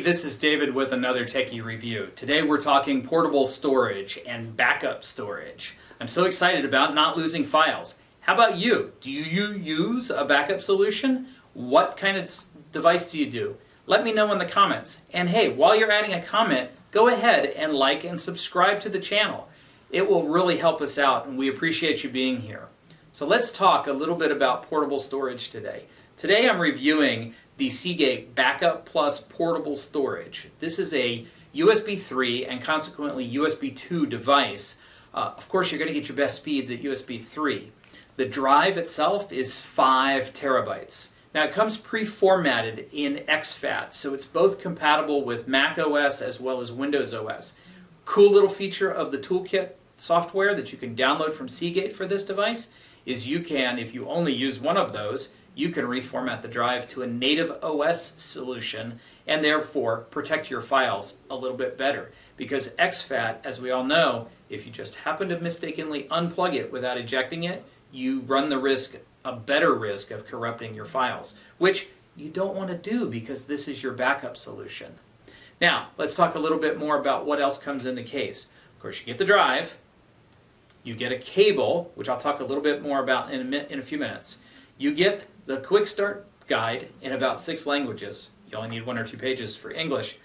this is David with another Techie Review. Today we're talking portable storage and backup storage. I'm so excited about not losing files. How about you? Do you use a backup solution? What kind of device do you do? Let me know in the comments. And hey, while you're adding a comment, go ahead and like and subscribe to the channel. It will really help us out, and we appreciate you being here. So let's talk a little bit about portable storage today. Today I'm reviewing the Seagate Backup Plus Portable Storage. This is a USB 3 and consequently USB 2 device. Of course, you're going to get your best speeds at USB 3. The drive itself is 5 terabytes. Now it comes pre-formatted in exFAT, so it's both compatible with Mac OS as well as Windows OS. Cool little feature of the toolkit software that you can download from Seagate for this device is you can, if you only use one of those, you can reformat the drive to a native OS solution and therefore protect your files a little bit better. Because exFAT, as we all know, if you just happen to mistakenly unplug it without ejecting it, you run the risk, a better risk of corrupting your files, which you don't want to do because this is your backup solution. Now, let's talk a little bit more about what else comes in the case. Of course, you get the drive, you get a cable, which I'll talk a little bit more about in a few minutes. You get the quick start guide in about 6 languages. You only need 1 or 2 pages for English.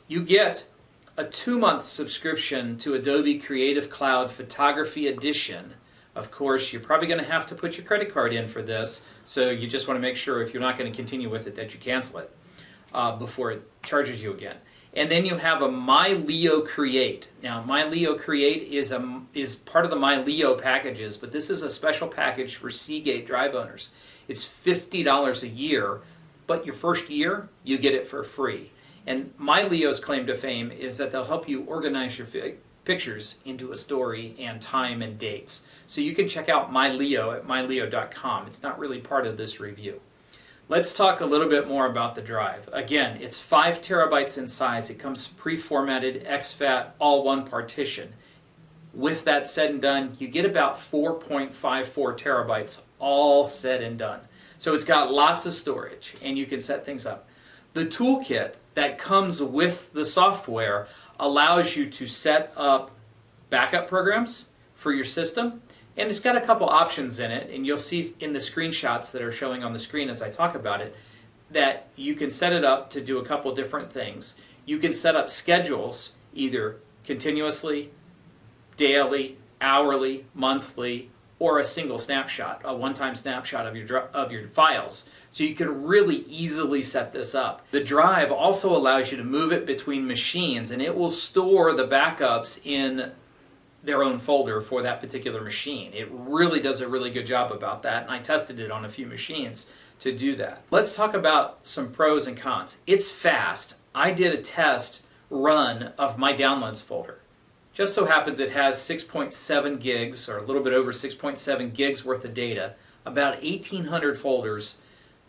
You get a 2-month subscription to Adobe Creative Cloud Photography Edition. Of course, you're probably going to have to put your credit card in for this, so you just want to make sure if you're not going to continue with it that you cancel it before it charges you again. And then you have a MyLeo Create. Now, MyLeo Create is part of the MyLeo packages, but this is a special package for Seagate drive owners. It's $50 a year, but your first year, you get it for free. And MyLeo's claim to fame is that they'll help you organize your pictures into a story and time and dates. So you can check out MyLeo at myleo.com. It's not really part of this review. Let's talk a little bit more about the drive. Again, it's 5 terabytes in size. It comes pre-formatted, exFAT, all one partition. With that said and done, you get about 4.54 terabytes all said and done. So it's got lots of storage, and you can set things up. The toolkit that comes with the software allows you to set up backup programs for your system. And it's got a couple options in it, and you'll see in the screenshots that are showing on the screen as I talk about it, that you can set it up to do a couple different things. You can set up schedules, either continuously, daily, hourly, monthly, or a single snapshot, a one-time snapshot of your files. So you can really easily set this up. The drive also allows you to move it between machines, and it will store the backups in their own folder for that particular machine. It really does a really good job about that, and I tested it on a few machines to do that. Let's talk about some pros and cons. It's fast. I did a test run of my downloads folder. Just so happens it has 6.7 gigs, or a little bit over 6.7 gigs worth of data, about 1,800 folders,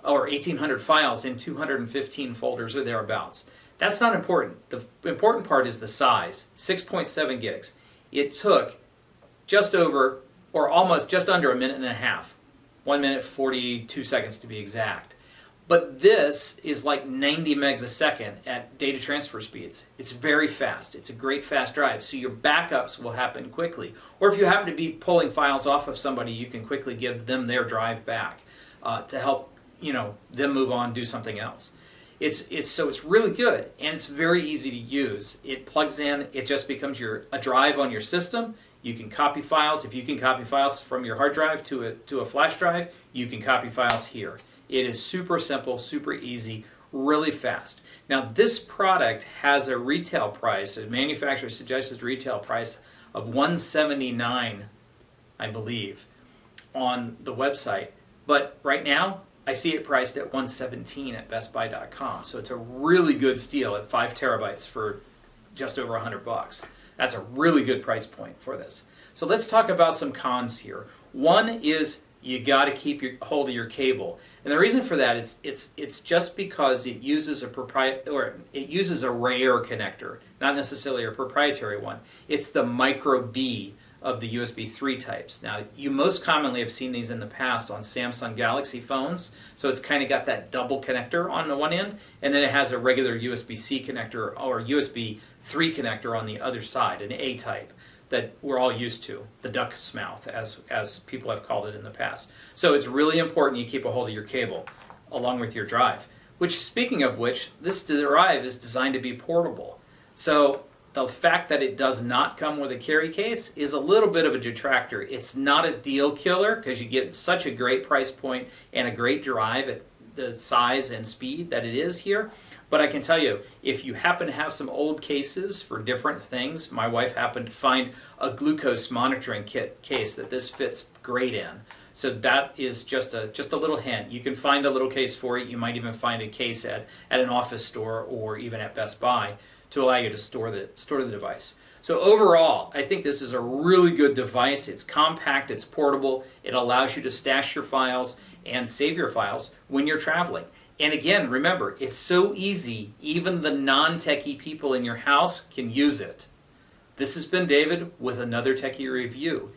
or 1,800 files in 215 folders or thereabouts. That's not important. The important part is the size, 6.7 gigs. It took just over, or almost just under a minute and a half. 1 minute 42 seconds to be exact. But this is like 90 megs a second at data transfer speeds. It's very fast. It's a great fast drive. So your backups will happen quickly. Or if you happen to be pulling files off of somebody, you can quickly give them their drive back to help them move on, do something else. So it's really good, and it's very easy to use. It plugs in, it just becomes a drive on your system. You can copy files. If you can copy files from your hard drive to a flash drive, you can copy files here. It is super simple, super easy, really fast. Now this product has a retail price, a manufacturer suggested retail price of $179, I believe, on the website. But right now, I see it priced at $117 at bestbuy.com. So it's a really good steal at 5 terabytes for just over $100. That's a really good price point for this. So let's talk about some cons here. One is you got to keep hold of your cable. And the reason for that is it's just because it uses a rare connector, not necessarily a proprietary one. It's the micro B of the USB 3 types. Now, you most commonly have seen these in the past on Samsung Galaxy phones, so it's kind of got that double connector on the one end, and then it has a regular USB-C connector or USB 3 connector on the other side, an A type that we're all used to, the duck's mouth, as people have called it in the past. So it's really important you keep a hold of your cable along with your drive. Which, speaking of which, this drive is designed to be portable. So the fact that it does not come with a carry case is a little bit of a detractor. It's not a deal killer because you get such a great price point and a great drive at the size and speed that it is here. But I can tell you, if you happen to have some old cases for different things, my wife happened to find a glucose monitoring kit case that this fits great in. So that is just a little hint. You can find a little case for it. You might even find a case at an office store or even at Best Buy to allow you to store the device. So overall, I think this is a really good device. It's compact, it's portable, it allows you to stash your files and save your files when you're traveling. And again, remember, it's so easy, even the non-techie people in your house can use it. This has been David with another Techie Review.